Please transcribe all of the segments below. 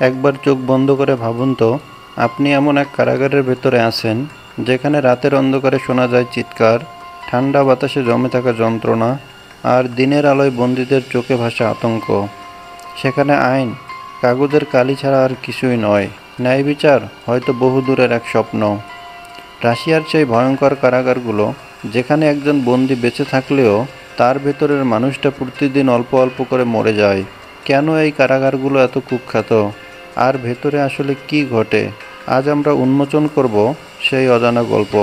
একবার চোখ বন্ধ করে ভাবুন তো, আপনি এমন এক কারাগারের ভেতরে আছেন যেখানে রাতের অন্ধকারে শোনা যায় চিৎকার, ঠান্ডা বাতাসে জমে থাকা যন্ত্রণা, আর দিনের আলোয় বন্দীদের চোখে ভাসা আতঙ্ক। সেখানে আইন কাগজের কালি ছাড়া আর কিছুই নয়, ন্যায় বিচার হয়তো বহুদূরের এক স্বপ্ন। রাশিয়ার সেই ভয়ঙ্কর কারাগারগুলো, যেখানে একজন বন্দী বেঁচে থাকলেও তার ভেতরের মানুষটা প্রতিদিন অল্প অল্প করে মরে যায়। কেন এই কারাগারগুলো এত কুখ্যাত, আর ভেতরে আসলে কি ঘটে, আজ আমরা উন্মোচন করব সেই অজানা গল্প।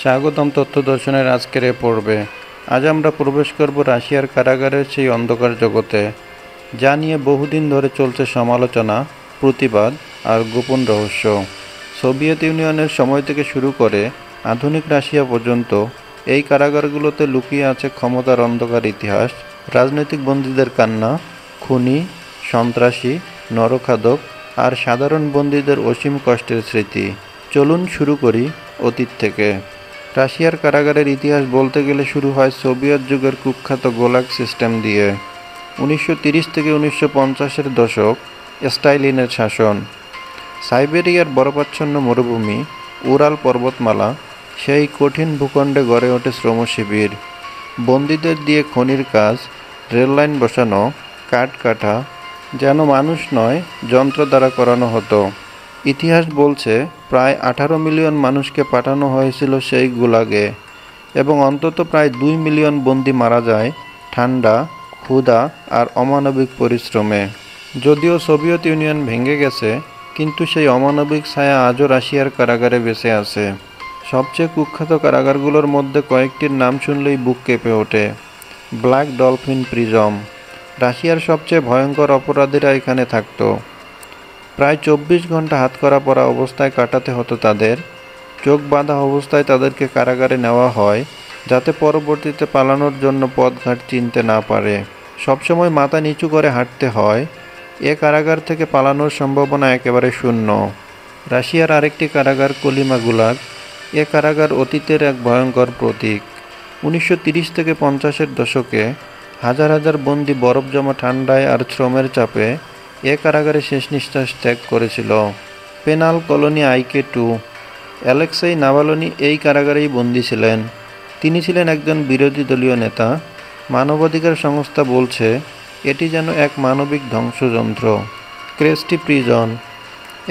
স্বাগতম তথ্য দর্শনের আজকের এ পর্বে। আজ আমরা প্রবেশ করব রাশিয়ার কারাগারের সেই অন্ধকার জগতে, যা নিয়ে বহুদিন ধরে চলছে সমালোচনা, প্রতিবাদ আর গোপন রহস্য। সোভিয়েত ইউনিয়নের সময় থেকে শুরু করে আধুনিক রাশিয়া পর্যন্ত এই কারাগারগুলোতে লুকিয়ে আছে ক্ষমতার অন্ধকার ইতিহাস, রাজনৈতিক বন্দীদের কান্না, খুনি, সন্ত্রাসী, নরখাদক আর সাধারণ বন্দীদের অসীম কষ্টের স্মৃতি। চলুন শুরু করি অতীত থেকে। রাশিয়ার কারাগারের ইতিহাস বলতে গেলে শুরু হয় সোভিয়েত যুগের কুখ্যাত গোলাগ সিস্টেম দিয়ে। 1930 থেকে 1950-এর দশক, স্টালিনের শাসন। সাইবেরিয়ার বরফাচ্ছন্ন মরুভূমি, উরাল পর্বতমালা, সেই কঠিন ভূখণ্ডে গড়ে ওঠে শ্রম শিবির। বন্দীদের দিয়ে খনির কাজ, রেললাইন বসানো, কাঠ কাটা, যেন মানুষ নয় যন্ত্র দ্বারা করানো হতো। ইতিহাস বলছে প্রায় 18 মিলিয়ন মানুষকে পাঠানো হয়েছিল সেই গুলাগে, এবং অন্তত প্রায় 2 মিলিয়ন বন্দী মারা যায় ঠান্ডা, ক্ষুধা আর অমানবিক পরিশ্রমে। যদিও সোভিয়েত ইউনিয়ন ভেঙে গেছে, কিন্তু সেই অমানবিক ছায়া আজও রাশিয়ার কারাগারে বেঁচে আছে। সবচেয়ে কুখ্যাত কারাগারগুলোর মধ্যে কয়েকটির নাম শুনলেই বুক কেঁপে ওঠে। ব্ল্যাক ডলফিন প্রিজম, রাশিয়ার সবচেয়ে ভয়ঙ্কর অপরাধীরা এখানে থাকত। প্রায় 24 ঘন্টা হাতকড়া পরা অবস্থায় কাটাতে হতো তাদের। চোখ বাঁধা অবস্থায় তাদেরকে কারাগারে নেওয়া হয়, যাতে পরবর্তীতে পালানোর জন্য পথঘাট চিনতে না পারে। সবসময় মাথা নিচু করে হাঁটতে হয়। এ কারাগার থেকে পালানোর সম্ভাবনা একেবারে শূন্য। রাশিয়ার আরেকটি কারাগার কলিমা গুলাগ। এ কারাগার অতীতের এক ভয়ঙ্কর প্রতীক। 1930 থেকে 50-এর দশকে হাজার হাজার বন্দী বরফ জমা ঠান্ডায় আর শ্রমের চাপে এ কারাগারে শেষ নিঃশ্বাস ত্যাগ করেছিল। Penal colony IK-2। Alexei Navalny এই কারাগারেই বন্দী ছিলেন। তিনি ছিলেন একজন বিরোধী দলীয় নেতা। মানবাধিকার সংস্থা বলছে এটি যেন এক মানবিক ধ্বংসযন্ত্র। ক্রেস্টি প্রিজন,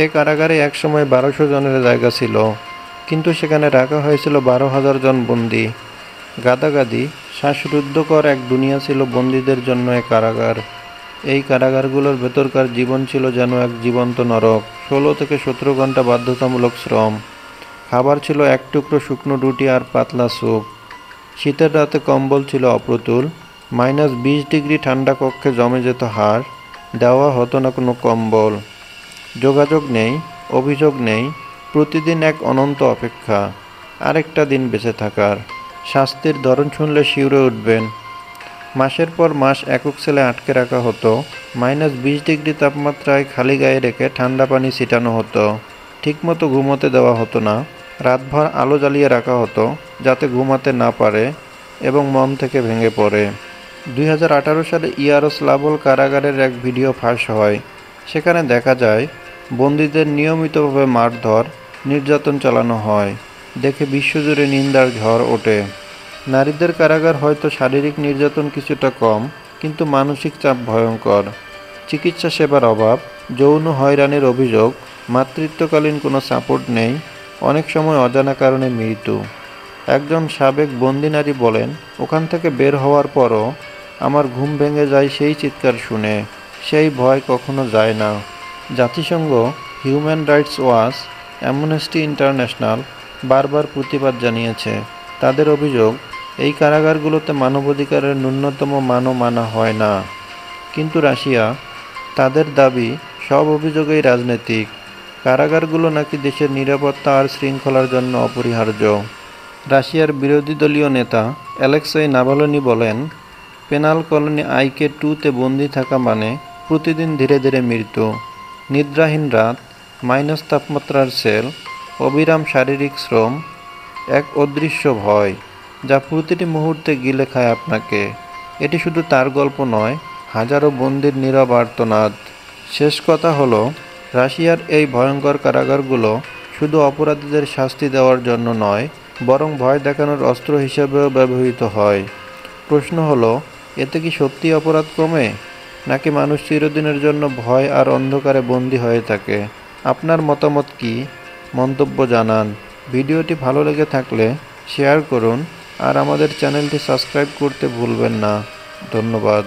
এ কারাগারে একসময় 1200 জনের জায়গা ছিল, কিন্তু সেখানে রাখা হয়েছিল 12,000 জন বন্দী। গাদাগাদি, শ্বাসরুদ্ধকর এক দুনিয়া ছিল বন্দীদের জন্য এ কারাগার। এই কারাগারগুলোর ভেতরকার জীবন ছিল যেন এক জীবন্ত নরক। 16 থেকে 17 ঘন্টা বাধ্যতামূলক শ্রম। খাবার ছিল এক টুকরো শুকনো রুটি আর পাতলা স্যুপ। শীতের রাতে কম্বল ছিল অপ্রতুল। -20 ডিগ্রি ঠান্ডা কক্ষে জমে যেত হাড়, দেওয়া হতো না কোনো কম্বল। যোগাযোগ নেই, অভিযোগ নেই, প্রতিদিন এক অনন্ত অপেক্ষা, আরেকটা দিন বেঁচে থাকার। শাস্তির ধরন শুনলে শিউরে উঠবেন। মাসের পর মাস একক সেলে আটকে রাখা হতো। -20 ডিগ্রি তাপমাত্রায় খালি গায়ে রেখে ঠান্ডা পানি ছিটানো হতো। ঠিকমতো ঘুমোতে দেওয়া হতো না। রাতভর আলো জ্বালিয়ে রাখা হতো যাতে ঘুমাতে না পারে এবং মন থেকে ভেঙে পড়ে। 2018 সালে ইয়ারোস্লাভল কারাগারের এক ভিডিও ফাঁস হয়। সেখানে দেখা যায় বন্দীদের নিয়মিতভাবে মারধর, নির্যাতন চালানো হয়। দেখে বিশ্বজুড়ে নিন্দার ঝড় ওঠে। নারীদের কারাগার হয়তো শারীরিক নির্যাতন কিছুটা কম, কিন্তু মানসিক চাপ ভয়ঙ্কর। চিকিৎসা সেবার অভাব, যৌন হয়রানির অভিযোগ, মাতৃত্বকালীন কোনো সাপোর্ট নেই, অনেক সময় অজানা কারণে মৃত্যু। একজন সাবেক বন্দী নারী বলেন, ওখান থেকে বের হওয়ার পরও আমার ঘুম ভেঙে যায় সেই চিৎকার শুনে। সেই ভয় কখনো যায় না। জাতিসংঘ, human rights watch, amnesty international বারবার প্রতিবাদ জানিয়েছে। তাদের অভিযোগ, এই কারাগারগুলোতে মানবাধিকারের ন্যূনতম মানও মানা হয় না। কিন্তু রাশিয়া, তাদের দাবি সব অভিযোগই রাজনৈতিক। কারাগারগুলো নাকি দেশের নিরাপত্তা আর শৃঙ্খলার জন্য অপরিহার্য। রাশিয়ার বিরোধী দলীয় নেতা অ্যালেক্সেই নাভালনি বলেন, পেনাল কলোনি IK-2-তে বন্দী থাকা মানে প্রতিদিন ধীরে ধীরে মৃত্যু। নিদ্রাহীন রাত, মাইনাস তাপমাত্রার সেল, অবিরাম শারীরিক শ্রম, এক অদৃশ্য ভয় যা প্রতিটি মুহূর্তে গিলে খায় আপনাকে। এটি শুধু তার গল্প নয়, হাজারো বন্দীর নীরব আর্তনাদ। শেষ কথা হলো, রাশিয়ার এই ভয়ঙ্কর কারাগারগুলো শুধু অপরাধীদের শাস্তি দেওয়ার জন্য নয়, বরং ভয় দেখানোর অস্ত্র হিসেবেও ব্যবহৃত হয়। প্রশ্ন হলো, এতে কি সত্যি অপরাধ কমে, নাকি মানুষ চিরদিনের জন্য ভয় আর অন্ধকারে বন্দী হয়ে থাকে? আপনার মতামত কি? মন্তব্য জানান। ভিডিওটি ভালো লেগে থাকলে শেয়ার করুন আর আমাদের চ্যানেলটি সাবস্ক্রাইব করতে ভুলবেন না। ধন্যবাদ।